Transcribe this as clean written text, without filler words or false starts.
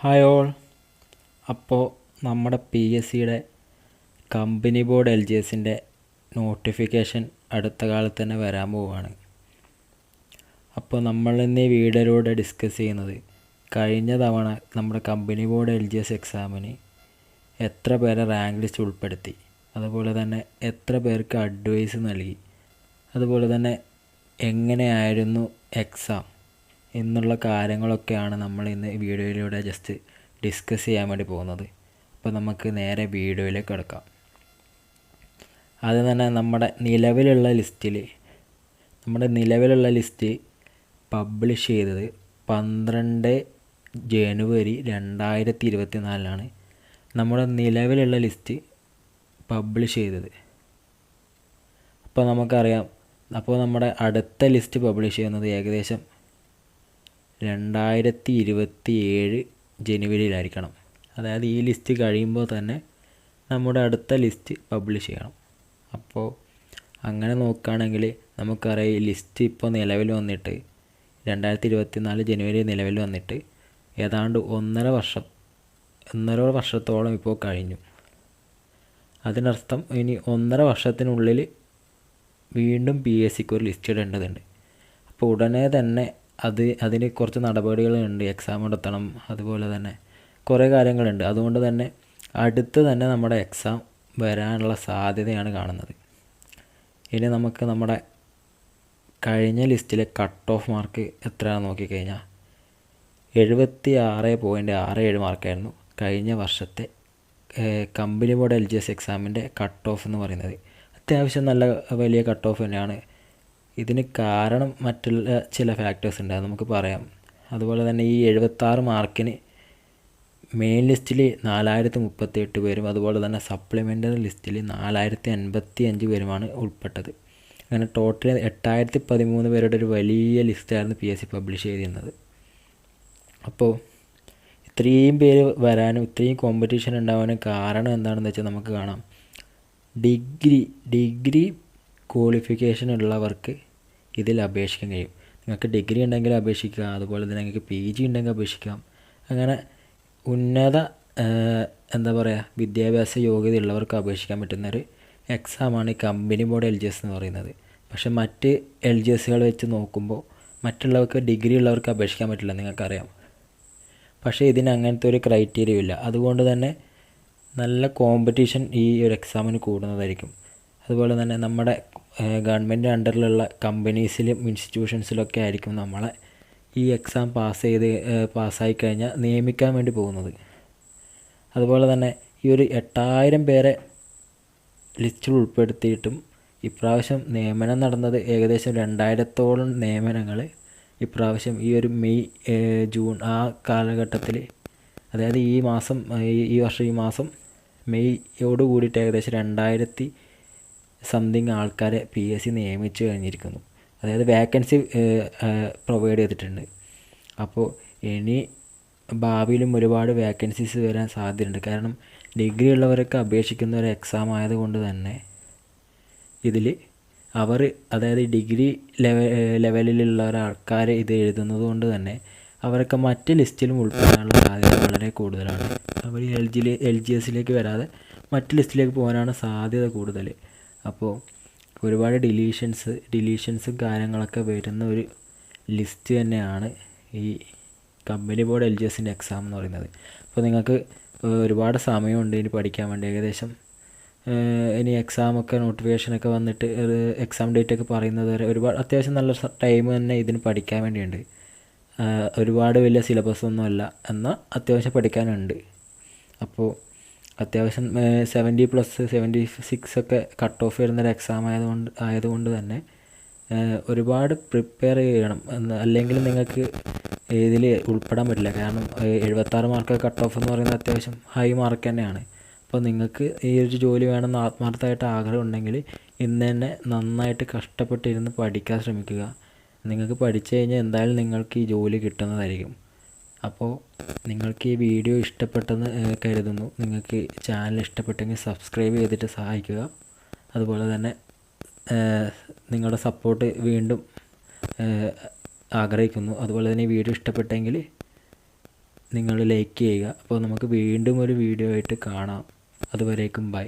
Hi all. അപ്പോൾ നമ്മുടെ PSCയുടെ company board LGSൻ്റെ notification അടുത്ത കാലത്ത് തന്നെ വരാൻ പോവുകയാണ്. അപ്പോൾ നമ്മൾ ഇന്ന് ഈ വീഡിയോയിലൂടെ ഡിസ്കസ് ചെയ്യുന്നത് കഴിഞ്ഞ തവണ നമ്മുടെ കമ്പനി ബോർഡ് LGS എക്സാമിന് എത്ര പേരെ റാങ്ക് ലിസ്റ്റ് ഉൾപ്പെടുത്തി, അതുപോലെ തന്നെ എത്ര പേർക്ക് അഡ്വൈസ് നൽകി, അതുപോലെ തന്നെ എങ്ങനെയായിരുന്നു എക്സാം എന്നുള്ള കാര്യങ്ങളൊക്കെയാണ് നമ്മൾ ഇന്ന് വീഡിയോയിലൂടെ ജസ്റ്റ് ഡിസ്കസ് ചെയ്യാൻ വേണ്ടി പോകുന്നത്. അപ്പോൾ നമുക്ക് നേരെ വീഡിയോയിലേക്ക് കിടക്കാം. ആദ്യം തന്നെ നമ്മുടെ നിലവിലുള്ള ലിസ്റ്റ് പബ്ലിഷ് ചെയ്തത് 12 ജനുവരി 2024 നമ്മുടെ നിലവിലുള്ള ലിസ്റ്റ് പബ്ലിഷ് ചെയ്തത്. അപ്പോൾ നമുക്കറിയാം, അപ്പോൾ നമ്മുടെ അടുത്ത ലിസ്റ്റ് പബ്ലിഷ് ചെയ്യുന്നത് ഏകദേശം 2027 ജനുവരിയിലായിരിക്കണം. അതായത് ഈ ലിസ്റ്റ് കഴിയുമ്പോൾ തന്നെ നമ്മുടെ അടുത്ത ലിസ്റ്റ് പബ്ലിഷ് ചെയ്യണം. അപ്പോൾ അങ്ങനെ നോക്കുകയാണെങ്കിൽ നമുക്കറിയാം, ഈ ലിസ്റ്റ് ഇപ്പോൾ നിലവിൽ വന്നിട്ട് 2024 ജനുവരി നിലവിൽ വന്നിട്ട് ഏതാണ്ട് ഒന്നര വർഷത്തോളം ഇപ്പോൾ കഴിഞ്ഞു. അതിനർത്ഥം ഇനി 1.5 വർഷത്തിനുള്ളിൽ വീണ്ടും PSCക്ക് ഒരു ലിസ്റ്റ് ഇടേണ്ടതുണ്ട്. അപ്പോൾ ഉടനെ തന്നെ അതിന് കുറച്ച് നടപടികളുണ്ട്. എക്സാം നടത്തണം, അതുപോലെ തന്നെ കുറേ കാര്യങ്ങളുണ്ട്. അതുകൊണ്ട് തന്നെ അടുത്ത് തന്നെ നമ്മുടെ എക്സാം വരാനുള്ള സാധ്യതയാണ് കാണുന്നത്. ഇനി നമുക്ക് നമ്മുടെ കഴിഞ്ഞ ലിസ്റ്റിലെ കട്ട് ഓഫ് മാർക്ക് എത്രയാണെന്ന് നോക്കിക്കഴിഞ്ഞാൽ 76.67 മാർക്കായിരുന്നു കഴിഞ്ഞ വർഷത്തെ കമ്പനി ബോർഡ് LGS എക്സാമിൻ്റെ കട്ട് ഓഫ് എന്ന് പറയുന്നത്. അത്യാവശ്യം നല്ല വലിയ കട്ട് ഓഫ് തന്നെയാണ്. ഇതിന് കാരണം മറ്റുള്ള ചില ഫാക്ടേഴ്സ് ഉണ്ട്, അത് നമുക്ക് പറയാം. അതുപോലെ തന്നെ ഈ 76 മാർക്കിന് മെയിൻ ലിസ്റ്റിൽ 4038 പേരും, അതുപോലെ തന്നെ സപ്ലിമെൻ്ററി ലിസ്റ്റിൽ 4085 പേരുമാണ് ഉൾപ്പെട്ടത്. അങ്ങനെ ടോട്ടൽ 8013 പേരുടെ ഒരു വലിയ ലിസ്റ്റായിരുന്നു PSC പബ്ലിഷ് ചെയ്തിരുന്നത്. അപ്പോൾ ഇത്രയും പേര് വരാനും ഇത്രയും കോമ്പറ്റീഷൻ ഉണ്ടാവാനും കാരണം എന്താണെന്ന് വെച്ചാൽ നമുക്ക് കാണാം. ഡിഗ്രി ക്വാളിഫിക്കേഷൻ ഉള്ളവർക്ക് ഇതിൽ അപേക്ഷിക്കാൻ കഴിയും. നിങ്ങൾക്ക് ഡിഗ്രി ഉണ്ടെങ്കിൽ അപേക്ഷിക്കാം, അതുപോലെ തന്നെ നിങ്ങൾക്ക് PG ഉണ്ടെങ്കിൽ അപേക്ഷിക്കാം. അങ്ങനെ ഉന്നത വിദ്യാഭ്യാസ യോഗ്യതയുള്ളവർക്ക് അപേക്ഷിക്കാൻ പറ്റുന്നൊരു എക്സാമാണ് ഈ കമ്പനി ബോർഡ് LGS എന്ന് പറയുന്നത്. പക്ഷേ മറ്റ് LGSകൾ വെച്ച് നോക്കുമ്പോൾ മറ്റുള്ളവർക്ക് ഡിഗ്രി ഉള്ളവർക്ക് അപേക്ഷിക്കാൻ പറ്റില്ല, നിങ്ങൾക്കറിയാം. പക്ഷേ ഇതിന് അങ്ങനത്തെ ഒരു ക്രൈറ്റീരിയ ഇല്ല. അതുകൊണ്ട് തന്നെ നല്ല കോമ്പറ്റീഷൻ ഈ ഒരു എക്സാമിന് കൂടുന്നതായിരിക്കും. അതുപോലെ തന്നെ നമ്മുടെ ഗവൺമെൻറ് അണ്ടറിലുള്ള കമ്പനീസിലും ഇൻസ്റ്റിറ്റ്യൂഷൻസിലൊക്കെ ആയിരിക്കും നമ്മളെ ഈ എക്സാം പാസ്സായി കഴിഞ്ഞാൽ നിയമിക്കാൻ വേണ്ടി പോകുന്നത്. അതുപോലെ തന്നെ ഈ ഒരു 8000 പേരെ ലിസ്റ്റിൽ ഉൾപ്പെടുത്തിയിട്ടും ഇപ്രാവശ്യം നിയമനം നടന്നത് ഏകദേശം 2000-ഓളം നിയമനങ്ങൾ ഇപ്രാവശ്യം ഈ ഒരു മെയ് ജൂൺ ആ കാലഘട്ടത്തിൽ, അതായത് ഈ വർഷം മെയ്യോട് കൂടിയിട്ട് ഏകദേശം 2000 സംതിങ് ആൾക്കാരെ PSC നിയമിച്ചു കഴിഞ്ഞിരിക്കുന്നു. അതായത് വേക്കൻസി പ്രൊവൈഡ് ചെയ്തിട്ടുണ്ട്. അപ്പോൾ ഇനി ഭാവിയിലും ഒരുപാട് വേക്കൻസീസ് വരാൻ സാധ്യതയുണ്ട്. കാരണം ഡിഗ്രി ഉള്ളവരൊക്കെ അപേക്ഷിക്കുന്ന ഒരു എക്സാം ആയതുകൊണ്ട് തന്നെ ഇതിൽ അതായത് ഡിഗ്രി ലെവലിലുള്ള ഒരാൾക്കാർ ഇത് എഴുതുന്നത് കൊണ്ട് തന്നെ അവരൊക്കെ മറ്റ് ലിസ്റ്റിലും ഉൾപ്പെടാനുള്ള സാധ്യത വളരെ കൂടുതലാണ്. അവർ LGSലേക്ക് വരാതെ മറ്റ് ലിസ്റ്റിലേക്ക് പോകാനാണ് സാധ്യത കൂടുതൽ. അപ്പോൾ ഒരുപാട് ഡിലീഷൻസും കാര്യങ്ങളൊക്കെ വരുന്ന ഒരു ലിസ്റ്റ് തന്നെയാണ് ഈ കമ്പനി ബോർഡ് LGSൻ്റെ എക്സാം എന്ന് പറയുന്നത്. അപ്പോൾ നിങ്ങൾക്ക് ഒരുപാട് സമയമുണ്ട് ഇനി പഠിക്കാൻ വേണ്ടി. ഏകദേശം ഇനി എക്സാമൊക്കെ നോട്ടിഫിക്കേഷനൊക്കെ വന്നിട്ട് എക്സാം ഡേറ്റൊക്കെ പറയുന്നത് വരെ അത്യാവശ്യം നല്ല ടൈം തന്നെ ഇതിന് പഠിക്കാൻ വേണ്ടിയുണ്ട്. ഒരുപാട് വലിയ സിലബസൊന്നും അല്ല, എന്നാൽ അത്യാവശ്യം പഠിക്കാനുണ്ട്. അപ്പോൾ അത്യാവശ്യം 70+, 76 ഒക്കെ കട്ട് ഓഫ് വരുന്നൊരു എക്സാം ആയതുകൊണ്ട് തന്നെ ഒരുപാട് പ്രിപ്പയർ ചെയ്യണം. അല്ലെങ്കിൽ നിങ്ങൾക്ക് ഇതിൽ ഉൾപ്പെടാൻ പറ്റില്ല. കാരണം 76 മാർക്ക് കട്ട് ഓഫ് എന്ന് പറയുന്നത് അത്യാവശ്യം ഹൈ മാർക്ക് തന്നെയാണ്. അപ്പോൾ നിങ്ങൾക്ക് ഈ ഒരു ജോലി വേണമെന്ന് ആത്മാർത്ഥമായിട്ട് ആഗ്രഹം ഉണ്ടെങ്കിൽ ഇന്ന് തന്നെ നന്നായിട്ട് കഷ്ടപ്പെട്ടിരുന്ന് പഠിക്കാൻ ശ്രമിക്കുക. നിങ്ങൾക്ക് പഠിച്ചു കഴിഞ്ഞാൽ എന്തായാലും നിങ്ങൾക്ക് ഈ ജോലി കിട്ടുന്നതായിരിക്കും. അപ്പോൾ നിങ്ങൾക്ക് ഈ വീഡിയോ ഇഷ്ടപ്പെട്ടെന്ന് കരുതുന്നു. നിങ്ങൾക്ക് ചാനൽ ഇഷ്ടപ്പെട്ടെങ്കിൽ സബ്സ്ക്രൈബ് ചെയ്തിട്ട് സഹായിക്കുക. അതുപോലെ തന്നെ നിങ്ങളുടെ സപ്പോർട്ട് വീണ്ടും ആഗ്രഹിക്കുന്നു. അതുപോലെ തന്നെ ഈ വീഡിയോ ഇഷ്ടപ്പെട്ടെങ്കിൽ നിങ്ങൾ ലൈക്ക് ചെയ്യുക. അപ്പോൾ നമുക്ക് വീണ്ടും ഒരു വീഡിയോ ആയിട്ട് കാണാം. അതുവരേക്കും ബൈ.